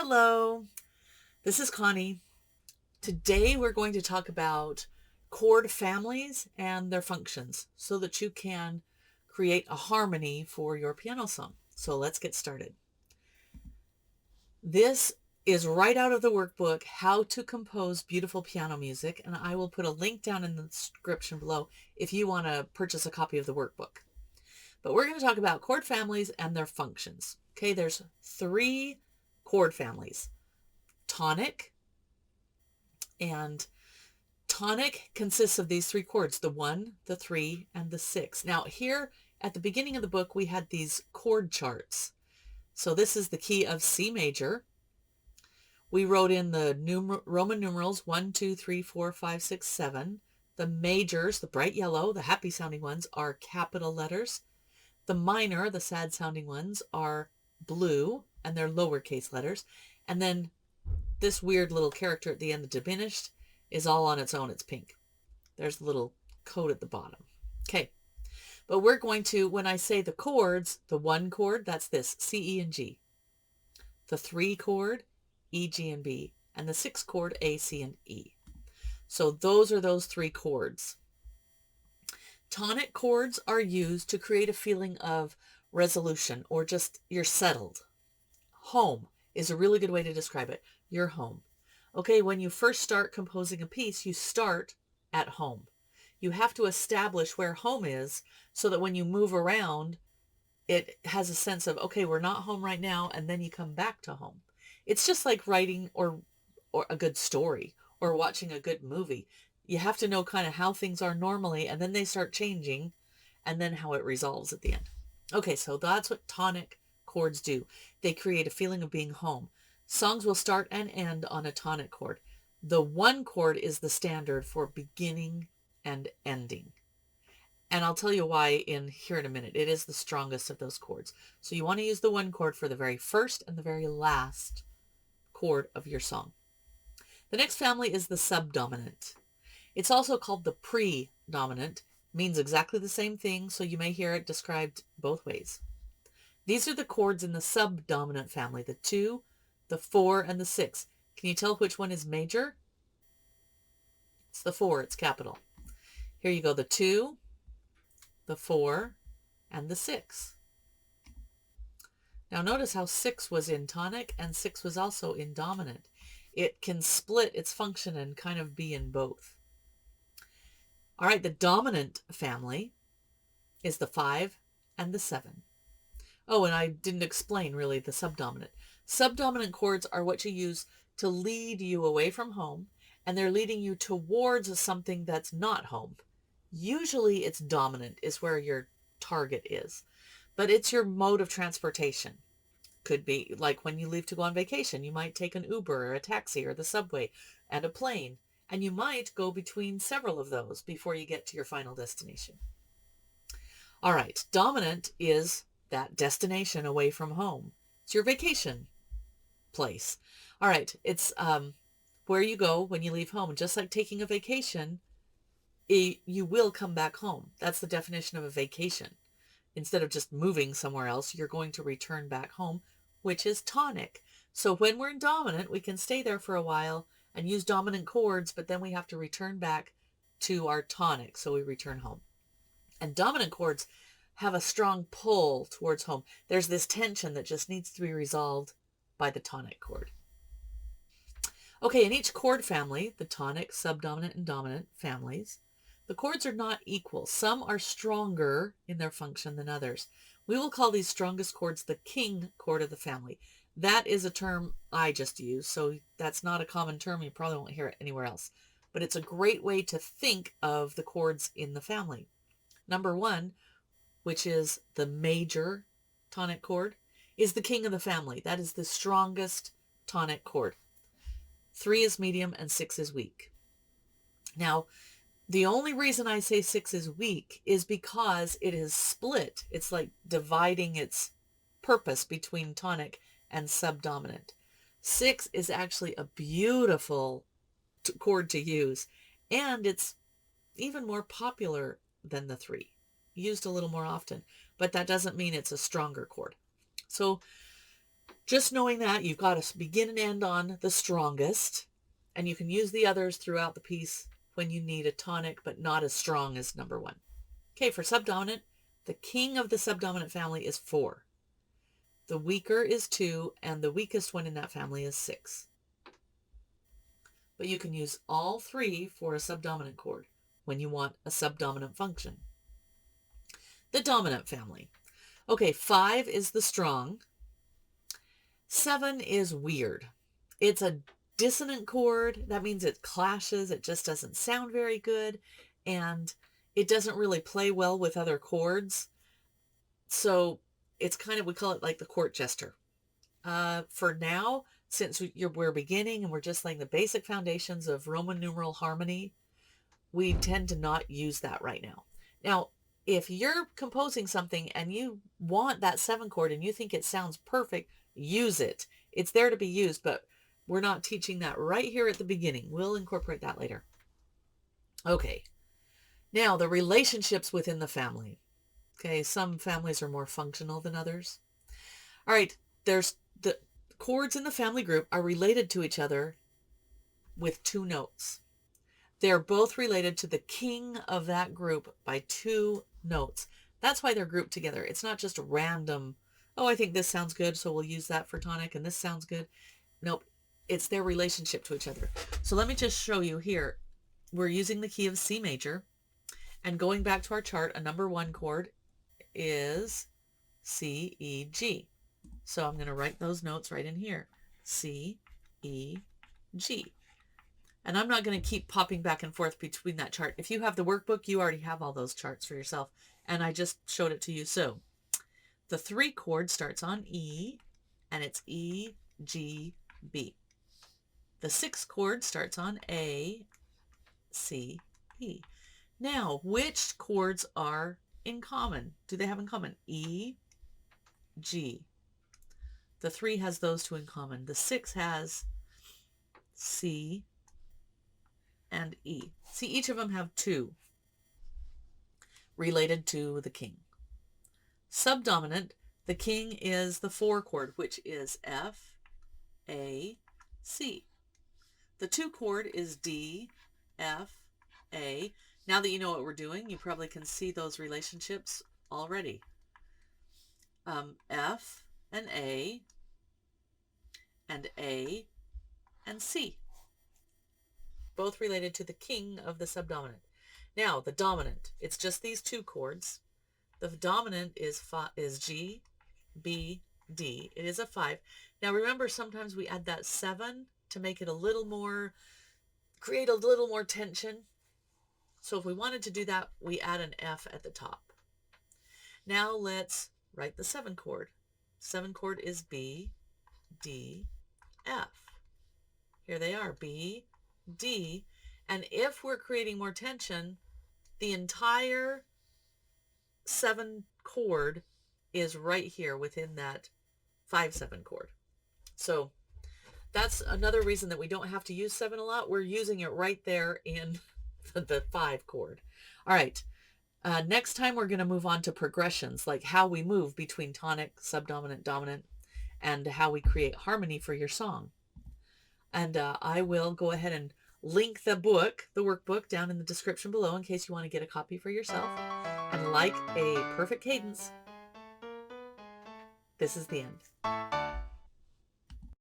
Hello, this is Connie. Today we're going to talk about chord families and their functions so that you can create a harmony for your piano song. So let's get started. This is right out of the workbook, How to Compose Beautiful Piano Music, and I will put a link down in the description below if you want to purchase a copy of the workbook. But we're going to talk about chord families and their functions. Okay, there's 3 chord families. Tonic, and tonic consists of these 3 chords, the 1, the 3, and the 6. Now here at the beginning of the book, we had these chord charts. So this is the key of C major. We wrote in the Roman numerals 1, 2, 3, 4, 5, 6, 7. The majors, the bright yellow, the happy sounding ones, are capital letters. The minor, the sad sounding ones, are blue, and they're lowercase letters. And then this weird little character at the end, the diminished, is all on its own. It's pink. There's a little code at the bottom. Okay. But we're going to, when I say the chords, the 1 chord, that's this, C, E, and G. The 3 chord, E, G, and B. And the 6 chord, A, C, and E. So those are those 3 chords. Tonic chords are used to create a feeling of resolution or just you're settled. Home is a really good way to describe it. You're home. Okay, when you first start composing a piece, you start at home. You have to establish where home is so that when you move around, it has a sense of, okay, we're not home right now, and then you come back to home. It's just like writing or a good story or watching a good movie. You have to know kind of how things are normally, and then they start changing, and then how it resolves at the end. Okay, so that's what tonic chords do. They create a feeling of being home. Songs will start and end on a tonic chord. The 1 chord is the standard for beginning and ending. And I'll tell you why here in a minute. It is the strongest of those chords. So you want to use the 1 chord for the very first and the very last chord of your song. The next family is the subdominant. It's also called the predominant. Means exactly the same thing, so you may hear it described both ways. These are the chords in the subdominant family, the 2, the 4, and the 6. Can you tell which one is major? It's the 4, it's capital. Here you go, the 2, the 4, and the 6. Now notice how 6 was in tonic and 6 was also in dominant. It can split its function and kind of be in both. All right, the dominant family is the 5 and the 7. Oh, and I didn't explain really the subdominant. Subdominant chords are what you use to lead you away from home, and they're leading you towards something that's not home. Usually it's dominant is where your target is, but it's your mode of transportation. Could be like when you leave to go on vacation, you might take an Uber or a taxi or the subway and a plane, and you might go between several of those before you get to your final destination. All right, dominant is that destination away from home. It's your vacation place. All right, it's where you go when you leave home. Just like taking a vacation, you will come back home. That's the definition of a vacation. Instead of just moving somewhere else, you're going to return back home, which is tonic. So when we're in dominant, we can stay there for a while and use dominant chords, but then we have to return back to our tonic, so we return home. And dominant chords have a strong pull towards home. There's this tension that just needs to be resolved by the tonic chord. Okay, in each chord family, the tonic, subdominant, and dominant families, the chords are not equal. Some are stronger in their function than others. We will call these strongest chords the king chord of the family. That is a term I just use, so that's not a common term. You probably won't hear it anywhere else. But it's a great way to think of the chords in the family. Number 1, which is the major tonic chord, is the king of the family. That is the strongest tonic chord. 3 is medium and 6 is weak. Now, the only reason I say 6 is weak is because it is split. It's like dividing its purpose between tonic and subdominant. 6 is actually a beautiful chord to use, and it's even more popular than the 3, used a little more often, but that doesn't mean it's a stronger chord. So Just knowing that, you've got to begin and end on the strongest, and you can use the others throughout the piece when you need a tonic, but not as strong as number 1. Okay, for subdominant, the king of the subdominant family is 4. The weaker is 2, and the weakest one in that family is 6. But you can use all 3 for a subdominant chord when you want a subdominant function. The dominant family. Okay, 5 is the strong. 7 is weird. It's a dissonant chord. That means it clashes. It just doesn't sound very good. And it doesn't really play well with other chords. So it's kind of, we call it like the court jester. For now, since we're beginning and we're just laying the basic foundations of Roman numeral harmony, we tend to not use that right now. Now, if you're composing something and you want that 7 chord and you think it sounds perfect, use it. It's there to be used, but we're not teaching that right here at the beginning. We'll incorporate that later. Okay. Now, the relationships within the family. Okay, some families are more functional than others. All right, there's the chords in the family group are related to each other with 2 notes. They're both related to the king of that group by 2 notes. That's why they're grouped together. It's not just random, oh, I think this sounds good, so we'll use that for tonic, and this sounds good. Nope, it's their relationship to each other. So let me just show you here. We're using the key of C major, and going back to our chart, a number 1 chord is C, E, G. So I'm going to write those notes right in here. C, E, G. And I'm not going to keep popping back and forth between that chart. If you have the workbook, you already have all those charts for yourself. And I just showed it to you. So the 3 chord starts on E, and it's E, G, B. The 6 chord starts on A, C, E. Now, which chords are in common? Do they have in common? E, G. The 3 has those 2 in common. The 6 has C and E. See, each of them have 2 related to the king. Subdominant, the king is the 4 chord, which is F, A, C. The 2 chord is D, F, A. Now that you know what we're doing, you probably can see those relationships already. F and A and C. Both related to the king of the subdominant. Now, the dominant, it's just these 2 chords. The dominant is G, B, D. It is a 5. Now, remember, sometimes we add that 7 to make it a little more, create a little more tension. So if we wanted to do that, we add an F at the top. Now let's write the 7 chord. 7 chord is B, D, F. Here they are, B, D. And if we're creating more tension, the entire 7 chord is right here within that 5-7 chord. So that's another reason that we don't have to use 7 a lot. We're using it right there in the 5 chord. All right. Next time we're going to move on to progressions, like how we move between tonic, subdominant, dominant, and how we create harmony for your song. And I will go ahead and link the book, the workbook, down in the description below in case you want to get a copy for yourself. And like a perfect cadence, this is the end.